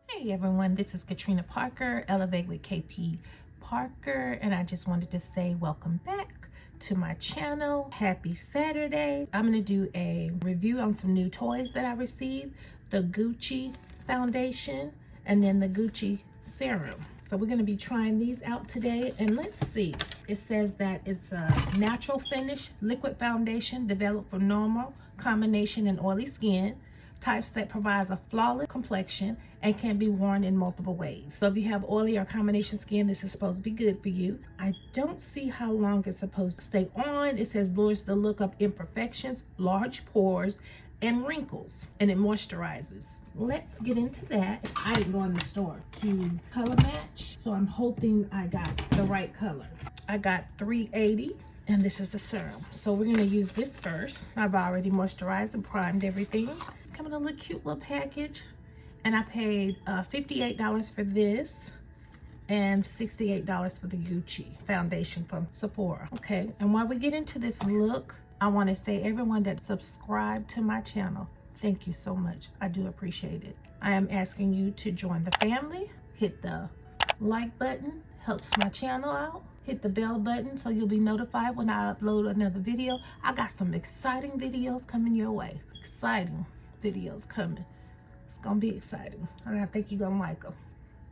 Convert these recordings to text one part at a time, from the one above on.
Hey everyone, this is Katrina Parker, Elevate with KP Parker, and I just wanted to say welcome back to my channel. Happy Saturday. I'm going to do a review on some new toys that I received, the Gucci foundation and then the Gucci serum. So we're going to be trying these out today, and let's see. It says that it's a natural finish liquid foundation developed for normal, combination, and oily skin types that provides a flawless complexion and can be worn in multiple ways. So if you have oily or combination skin, this is supposed to be good for you. I don't see how long it's supposed to stay on. It says lures the look of imperfections, large pores, and wrinkles, and it moisturizes. Let's get into that. I didn't go in the store to color match, so I'm hoping I got the right color. I got 380. And this is the serum. So we're gonna use this first. I've already moisturized and primed everything. It's coming in a little cute little package. And I paid $58 for this and $68 for the Gucci foundation from Sephora. Okay, and while we get into this look, I wanna say everyone that subscribed to my channel, thank you so much. I do appreciate it. I am asking you to join the family. Hit the like button, helps my channel out. Hit the bell button so you'll be notified when I upload another video. I got some exciting videos coming your way. Exciting videos coming. It's gonna be exciting. And I think you're gonna like them.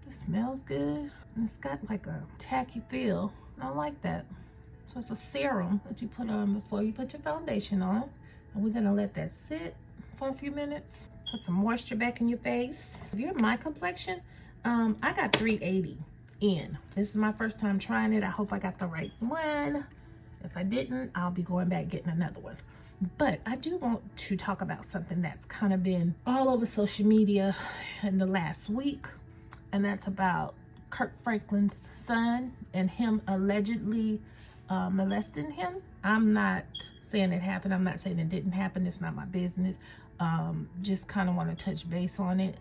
It smells good. And it's got like a tacky feel. I like that. So it's a serum that you put on before you put your foundation on. And we're gonna let that sit for a few minutes. Put some moisture back in your face. If you're my complexion, I got 380. in. This is my first time trying it. I hope I got the right one. If I didn't, I'll be going back getting another one. But I do want to talk about something that's kind of been all over social media in the last week, and that's about Kirk Franklin's son and him allegedly molesting him. I'm not saying it happened. I'm not saying it didn't happen. It's not my business. Just kind of want to touch base on it.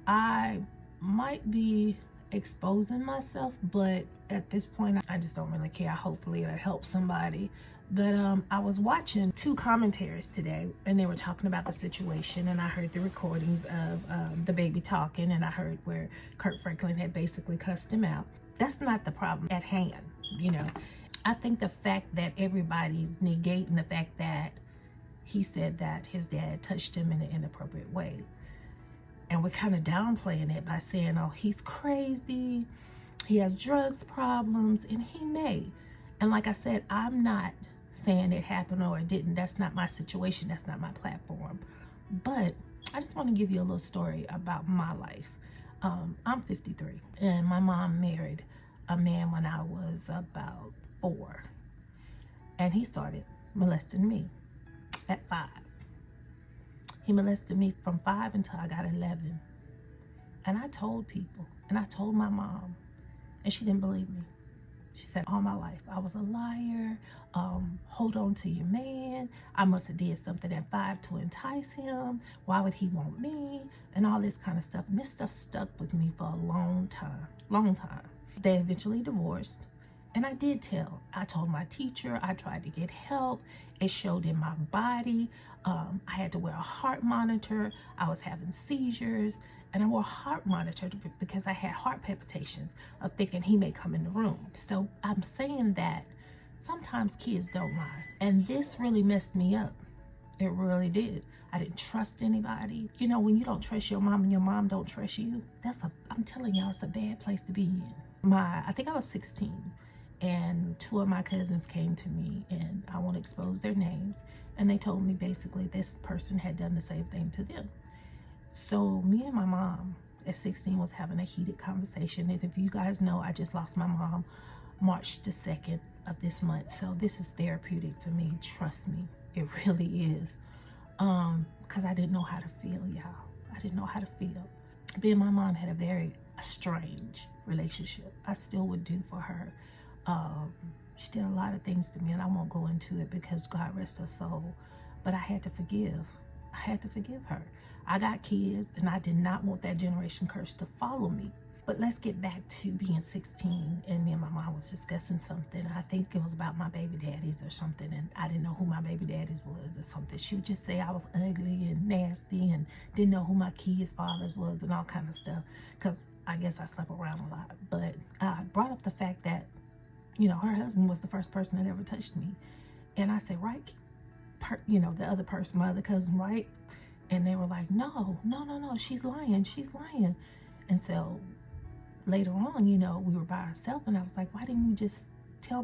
I might be exposing myself, but at this point I just don't really care. Hopefully it'll help somebody. But I was watching two commentaries today, and they were talking about the situation, and I heard the recordings of the baby talking, and I heard where Kirk Franklin had basically cussed him out. That's not the problem at hand, you know. I think the fact that everybody's negating the fact that he said that his dad touched him in an inappropriate way, and we're kind of downplaying it by saying, oh, he's crazy, he has drugs problems, and he may. And like I said, I'm not saying it happened or it didn't. That's not my situation. That's not my platform. But I just want to give you a little story about my life. I'm 53, and my mom married a man when I was about 4. And he started molesting me at 5. He molested me from 5 until I got 11. And I told people, and I told my mom, and she didn't believe me. She said all my life I was a liar. Hold on to your man. I must have did something at 5 to entice him. Why would he want me? And all this kind of stuff. And this stuff stuck with me for a long time. They eventually divorced. And I did tell. I told my teacher. I tried to get help. It showed in my body. I had to wear a heart monitor. I was having seizures. And I wore a heart monitor because I had heart palpitations of thinking he may come in the room. So I'm saying that sometimes kids don't lie. And this really messed me up. It really did. I didn't trust anybody. You know, when you don't trust your mom and your mom don't trust you, I'm telling y'all, it's a bad place to be in. I think I was 16, and 2 of my cousins came to me, and I won't expose their names. And they told me basically this person had done the same thing to them. So me and my mom at 16 was having a heated conversation. And if you guys know, I just lost my mom March the 2nd of this month. So this is therapeutic for me. Trust me, it really is. Because I didn't know how to feel, y'all. I didn't know how to feel. Me and my mom had a very strange relationship. I still would do for her. She did a lot of things to me, and I won't go into it because God rest her soul. But I had to forgive. I had to forgive her. I got kids, and I did not want that generation curse to follow me. But let's get back to being 16, and me and my mom was discussing something. I think it was about my baby daddies or something, and I didn't know who my baby daddies was or something. She would just say I was ugly and nasty and didn't know who my kids' fathers was and all kind of stuff, because I guess I slept around a lot. But I brought up the fact that, you know, her husband was the first person that ever touched me. And I said, right, you know, the other person, my other cousin, right? And they were like, no, she's lying, she's lying. And so later on, you know, we were by ourselves, and I was like, why didn't you just tell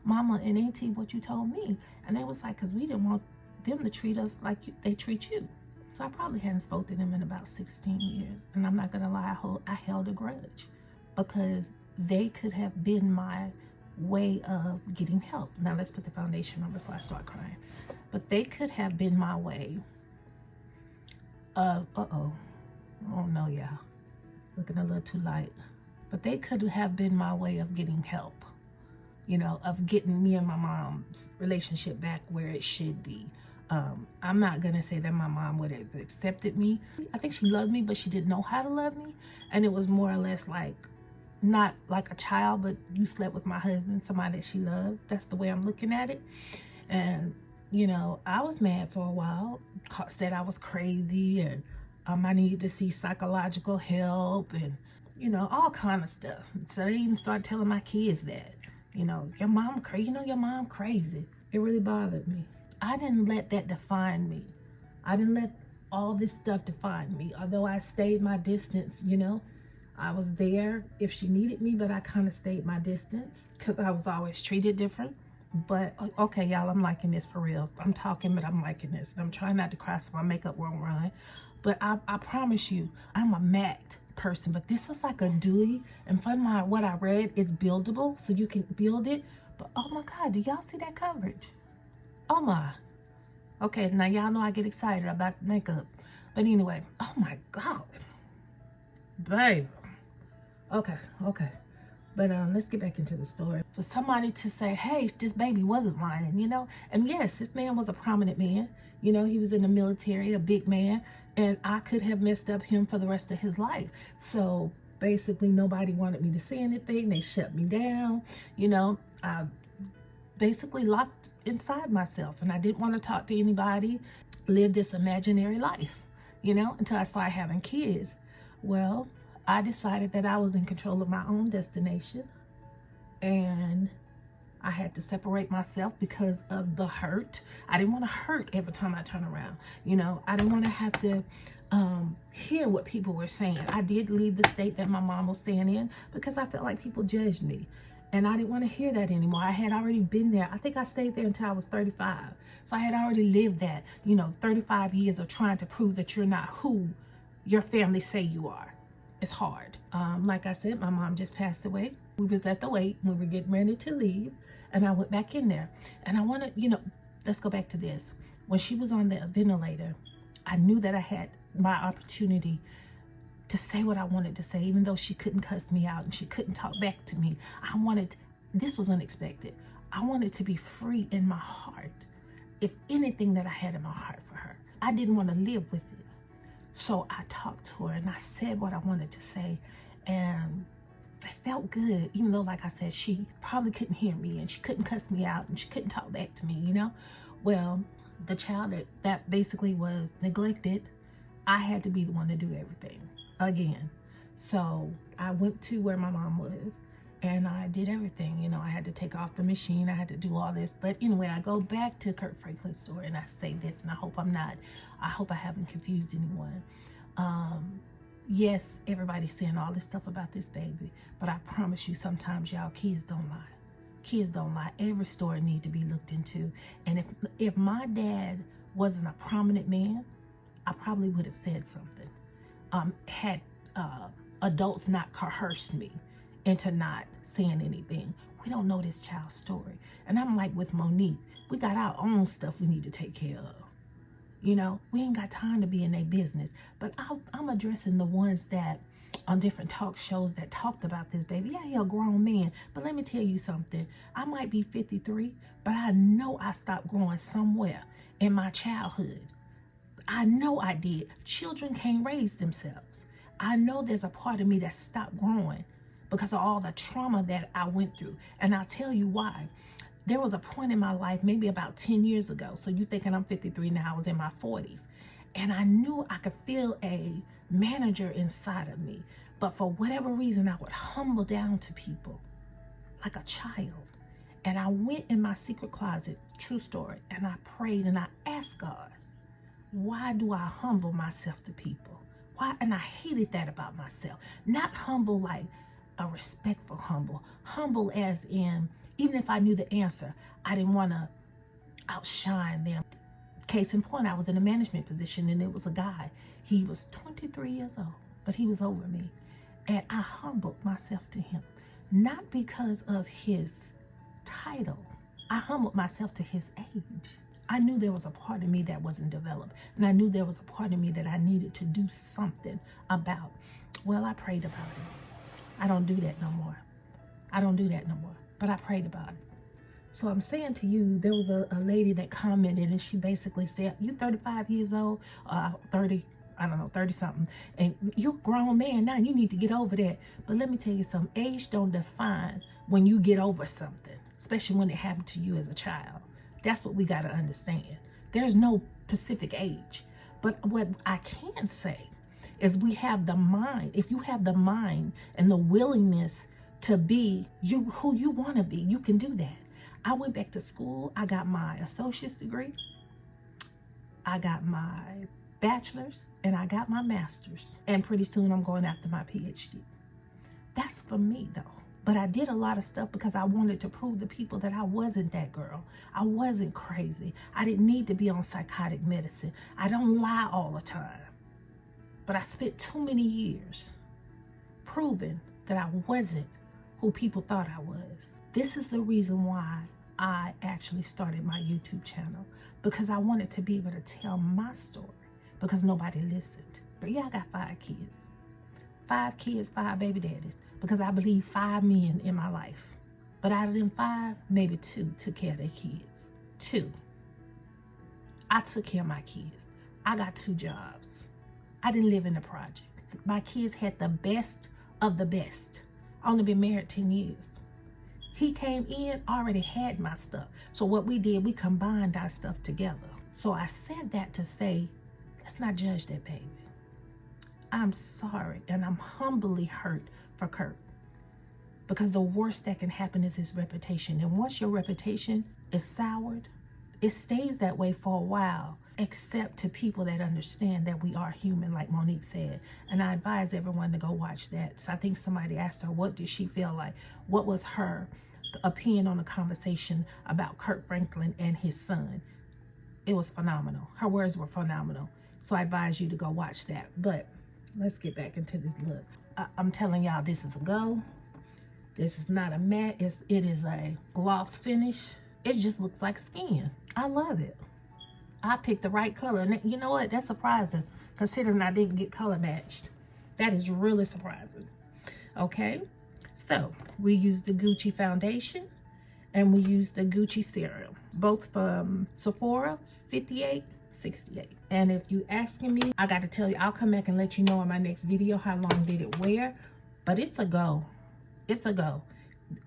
mama and auntie what you told me? And they was like, because we didn't want them to treat us like they treat you. So I probably hadn't spoken to them in about 16 years. And I'm not gonna lie, I held a grudge, because they could have been my way of getting help. Now let's put the foundation on before I start crying. But they could have been my way of, oh no, y'all, looking a little too light. But they could have been my way of getting help, you know, of getting me and my mom's relationship back where it should be. I'm not gonna say that my mom would have accepted me. I think she loved me, but she didn't know how to love me. And it was more or less like, not like a child, but you slept with my husband, somebody that she loved. That's the way I'm looking at it. And, you know, I was mad for a while, said I was crazy, and I needed to see psychological help, and, you know, all kind of stuff. So they even started telling my kids that, you know, your mom crazy, you know, your mom crazy. It really bothered me. I didn't let that define me. I didn't let all this stuff define me. Although I stayed my distance, you know, I was there if she needed me, but I kind of stayed my distance because I was always treated different. But okay, y'all, I'm liking this for real. I'm talking, but I'm liking this. I'm trying not to cry so my makeup won't run. But I promise you, I'm a matte person, but this is like a dewy. And from what I read, it's buildable, so you can build it. But oh my God, do y'all see that coverage? Oh my. Okay, now y'all know I get excited about makeup. But anyway, oh my God. Babe. Okay. But let's get back into the story. For somebody to say, hey, this baby wasn't lying, you know? And yes, this man was a prominent man. You know, he was in the military, a big man. And I could have messed up him for the rest of his life. So basically, nobody wanted me to say anything. They shut me down. You know, I basically locked inside myself. And I didn't want to talk to anybody, live this imaginary life, you know, until I started having kids. Well, I decided that I was in control of my own destination, and I had to separate myself because of the hurt. I didn't want to hurt every time I turn around. You know, I didn't want to have to hear what people were saying. I did leave the state that my mom was staying in because I felt like people judged me, and I didn't want to hear that anymore. I had already been there. I think I stayed there until I was 35. So I had already lived that, you know, 35 years of trying to prove that you're not who your family say you are. It's hard. Like I said, my mom just passed away. We was at the wake. We were getting ready to leave, and I went back in there. And I want to, you know, let's go back to this. When she was on the ventilator, I knew that I had my opportunity to say what I wanted to say, even though she couldn't cuss me out and she couldn't talk back to me. This was unexpected. I wanted to be free in my heart. If anything that I had in my heart for her, I didn't want to live with it. So I talked to her and I said what I wanted to say, and it felt good, even though, like I said, she probably couldn't hear me and she couldn't cuss me out and she couldn't talk back to me, you know? Well, the child that basically was neglected, I had to be the one to do everything again. So I went to where my mom was and I did everything. You know, I had to take off the machine. I had to do all this. But anyway, I go back to Kurt Franklin's story and I say this, and I hope I haven't confused anyone. Yes, everybody's saying all this stuff about this baby, but I promise you, sometimes y'all, kids don't lie. Kids don't lie. Every story needs to be looked into. And if my dad wasn't a prominent man, I probably would have said something. Had adults not coerced me into not saying anything. We don't know this child's story. And I'm like with Monique, we got our own stuff we need to take care of. You know, we ain't got time to be in their business. But I'm addressing the ones that on different talk shows that talked about this baby. Yeah, he a grown man. But let me tell you something. I might be 53, but I know I stopped growing somewhere in my childhood. I know I did. Children can't raise themselves. I know there's a part of me that stopped growing because of all the trauma that I went through. And I'll tell you why. There was a point in my life, maybe about 10 years ago. So you thinking I'm 53 now, I was in my 40s. And I knew I could feel a manager inside of me. But for whatever reason, I would humble down to people like a child. And I went in my secret closet, true story, and I prayed and I asked God, why do I humble myself to people? Why? And I hated that about myself. Not humble like a respectful humble. Humble as in, even if I knew the answer, I didn't want to outshine them. Case in point, I was in a management position and it was a guy. He was 23 years old, but he was over me. And I humbled myself to him, not because of his title. I humbled myself to his age. I knew there was a part of me that wasn't developed. And I knew there was a part of me that I needed to do something about. Well, I prayed about it. I don't do that no more. I don't do that no more. But I prayed about it. So I'm saying to you, there was a lady that commented and she basically said, you 35 years old, 30, I don't know, 30 something, and you're a grown man now, you need to get over that. But let me tell you something, age don't define when you get over something, especially when it happened to you as a child. That's what we got to understand. There's no specific age. But what I can say is we have the mind. If you have the mind and the willingness to be you who you want to be, you can do that. I went back to school. I got my associate's degree. I got my bachelor's and I got my master's. And pretty soon I'm going after my PhD. That's for me though. But I did a lot of stuff because I wanted to prove to people that I wasn't that girl. I wasn't crazy. I didn't need to be on psychotic medicine. I don't lie all the time. But I spent too many years proving that I wasn't who people thought I was. This is the reason why I actually started my YouTube channel, because I wanted to be able to tell my story because nobody listened. But yeah, I got 5 kids. 5 kids, 5 baby daddies, because I believe 5 men in my life. But out of them 5, maybe 2 took care of their kids. 2. I took care of my kids. I got 2 jobs. I didn't live in a project. My kids had the best of the best. I only been married 10 years. He came in, already had my stuff. So what we did, we combined our stuff together. So I said that to say, let's not judge that baby. I'm sorry, and I'm humbly hurt for Kurt. Because the worst that can happen is his reputation. And once your reputation is soured, it stays that way for a while, except to people that understand that we are human, like Monique said. And I advise everyone to go watch that. So I think somebody asked her, what did she feel like? What was her opinion on the conversation about Kurt Franklin and his son? It was phenomenal. Her words were phenomenal. So I advise you to go watch that. But let's get back into this look. I'm telling y'all, this is a go. This is not a matte. It is a gloss finish. It just looks like skin. I love it. I picked the right color. And you know what? That's surprising, considering I didn't get color matched. That is really surprising. Okay. So we used the Gucci foundation and we used the Gucci serum. Both from Sephora, $58.68. And if you asking me, I got to tell you, I'll come back and let you know in my next video how long did it wear. But it's a go. It's a go.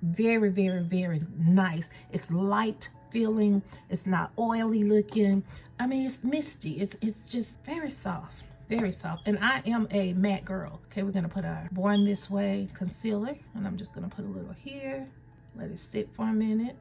Very, very, very nice. It's light feeling. It's not oily looking. I mean, it's misty. It's just very soft. Very soft. And I am a matte girl. Okay, we're going to put our Born This Way concealer. And I'm just going to put a little here. Let it sit for a minute.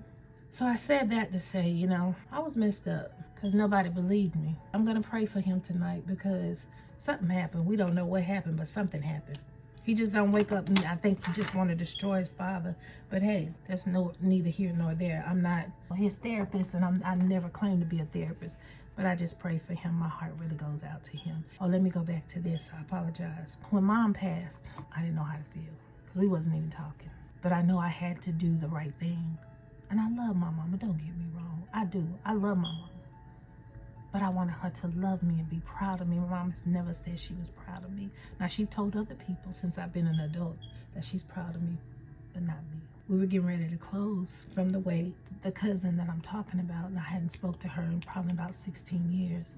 So I said that to say, you know, I was messed up because nobody believed me. I'm going to pray for him tonight because something happened. We don't know what happened, but something happened. He just don't wake up and I think he just want to destroy his father. But hey, that's neither here nor there. I'm not his therapist and I never claimed to be a therapist. But I just pray for him. My heart really goes out to him. Oh, let me go back to this. I apologize. When Mom passed, I didn't know how to feel because we wasn't even talking. But I know I had to do the right thing. And I love my mama, don't get me wrong. I do. I love my mama. But I wanted her to love me and be proud of me. My mom has never said she was proud of me. Now, she told other people since I've been an adult that she's proud of me, but not me. We were getting ready to close from the way the cousin that I'm talking about, and I hadn't spoke to her in probably about 16 years.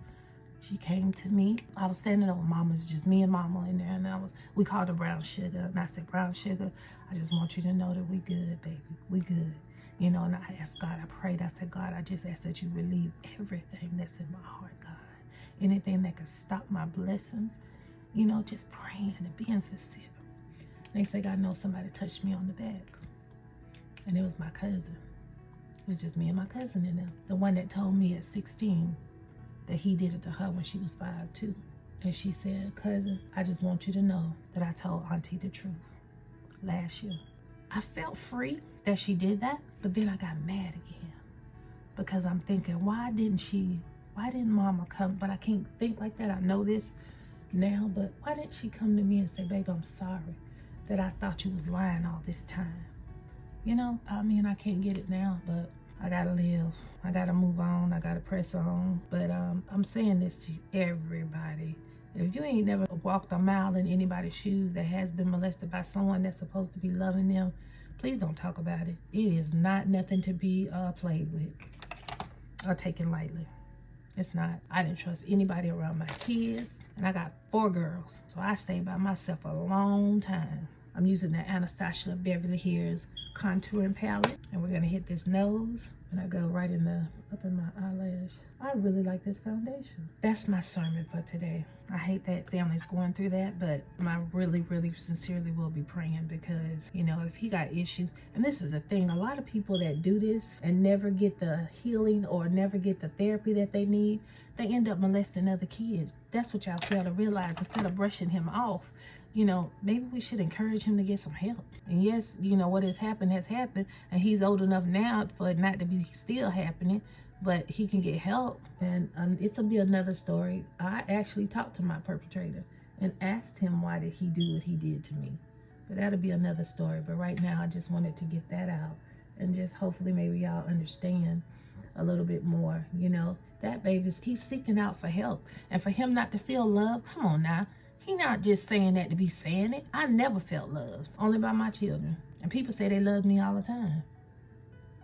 She came to me. I was standing over Mama. It was just me and Mama in there. And we called her Brown Sugar. And I said, Brown Sugar, I just want you to know that we good, baby. We good. You know, and I asked God, I prayed. I said, God, I just ask that you relieve everything that's in my heart, God. Anything that could stop my blessings. You know, just praying and being sincere. Next thing I know, somebody touched me on the back. And it was my cousin. It was just me and my cousin in there. The one that told me at 16 that he did it to her when she was 5 too. And she said, cousin, I just want you to know that I told Auntie the truth last year. I felt free that she did that, but then I got mad again because I'm thinking, why didn't Mama come? But I can't think like that. I know this now, but why didn't she come to me and say, baby, I'm sorry that I thought you was lying all this time? You know, I mean, I can't get it now, but I gotta live. I gotta move on. I gotta press on. But I'm saying this to everybody. If you ain't never walked a mile in anybody's shoes that has been molested by someone that's supposed to be loving them, please don't talk about it. It is not nothing to be played with or taken lightly. It's not. I didn't trust anybody around my kids. And I got 4 girls. So I stayed by myself a long time. I'm using the Anastasia Beverly Hills contouring palette. And we're going to hit this nose. And I go right up in my eyelash. I really like this foundation. That's my sermon for today. I hate that family's going through that, but I really, really sincerely will be praying because, you know, if he got issues, and this is the thing, a lot of people that do this and never get the healing or never get the therapy that they need, they end up molesting other kids. That's what y'all fail to realize. Instead of brushing him off, you know, maybe we should encourage him to get some help. And yes, you know, what has happened, and he's old enough now for it not to be still happening, but he can get help. And it'll be another story. I actually talked to my perpetrator and asked him, why did he do what he did to me? But that'll be another story. But right now, I just wanted to get that out and just hopefully maybe y'all understand a little bit more. You know, that he's seeking out for help. And for him not to feel love, come on now. He not just saying that to be saying it. I never felt love, only by my children. And people say they love me all the time,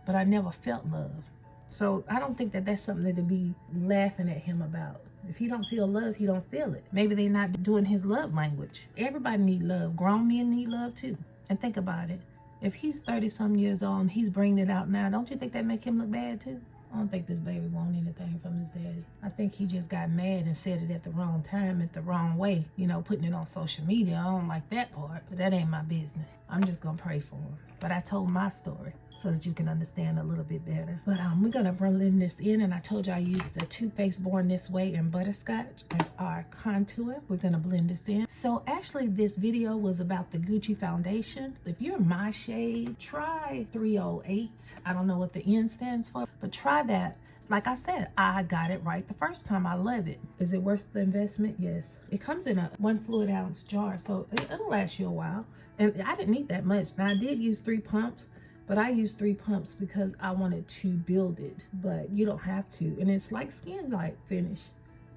but I never felt love. So I don't think that that's something to be laughing at him about. If he don't feel love, he don't feel it. Maybe they're not doing his love language. Everybody need love. Grown men need love too. And think about it. If he's 30-some years old and he's bringing it out now, don't you think that make him look bad too? I don't think this baby want anything from his daddy. I think he just got mad and said it at the wrong time, at the wrong way. You know, putting it on social media. I don't like that part, but that ain't my business. I'm just gonna pray for him. But I told my story so that you can understand a little bit better. But we're gonna blend this in, and I told you I used the Too Faced Born This Way and Butterscotch as our contour. We're gonna blend this in. So actually this video was about the Gucci foundation. If you're my shade, try 308. I don't know what the N stands for, but try that. Like I said, I got it right the first time. I love it. Is it worth the investment? Yes. It comes in a 1 fluid ounce jar, so it'll last you a while. And I didn't need that much. Now I did use 3 pumps, but I used 3 pumps because I wanted to build it, but you don't have to. And it's like skin light finish.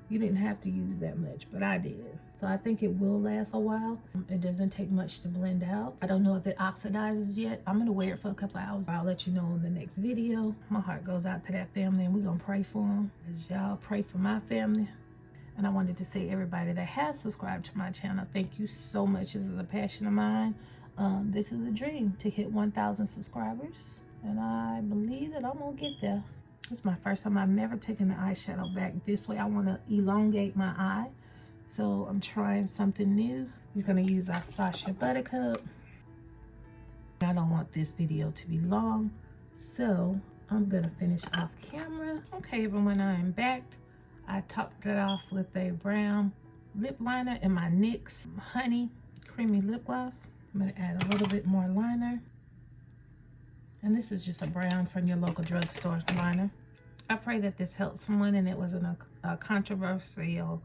You didn't have to use that much, but I did. So I think it will last a while. It doesn't take much to blend out. I don't know if it oxidizes yet. I'm gonna wear it for a couple of hours. I'll let you know in the next video. My heart goes out to that family, and we're gonna pray for them as y'all pray for my family. And I wanted to say, everybody that has subscribed to my channel, thank you so much. This is a passion of mine. This is a dream to hit 1,000 subscribers. And I believe that I'm gonna get there. It's my first time. I've never taken the eyeshadow back this way. I wanna elongate my eye. So I'm trying something new. We're gonna use our Sasha Buttercup. I don't want this video to be long, so I'm gonna finish off camera. Okay, everyone, I am back. I topped it off with a brown lip liner and my NYX Honey Creamy Lip Gloss. I'm gonna add a little bit more liner. And this is just a brown from your local drugstore liner. I pray that this helps someone and it wasn't a controversial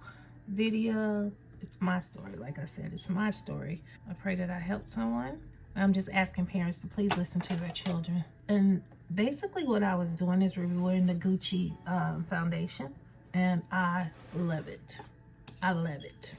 video. It's my story. Like I said, it's my story. I pray that I helped someone. I'm just asking parents to please listen to their children. And basically what I was doing is reviewing the Gucci foundation. And I love it. I love it.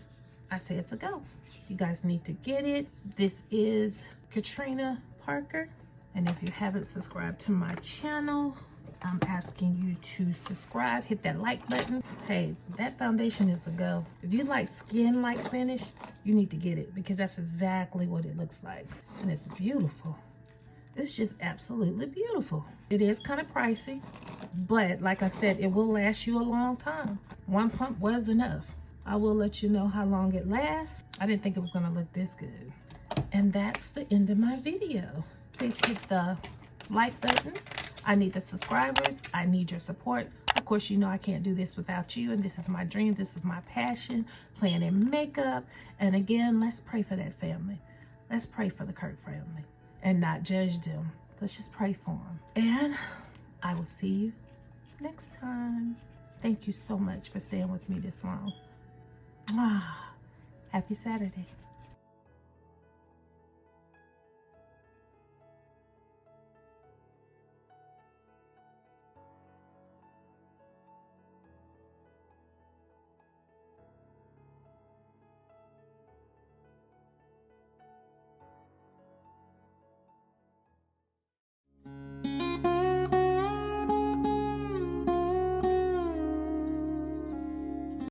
I say it's a go. You guys need to get it. This is Katrina Parker. And if you haven't subscribed to my channel, I'm asking you to subscribe, hit that like button. Hey, that foundation is a go. If you like skin-like finish, you need to get it because that's exactly what it looks like. And it's beautiful. It's just absolutely beautiful. It is kind of pricey, but like I said, it will last you a long time. One pump was enough. I will let you know how long it lasts. I didn't think it was gonna look this good. And that's the end of my video. Please hit the like button. I need the subscribers. I need your support. Of course, you know I can't do this without you, and this is my dream. This is my passion, playing in makeup. And again, let's pray for that family. Let's pray for the Kirk family and not judge them. Let's just pray for them. And I will see you next time. Thank you so much for staying with me this long. Happy Saturday.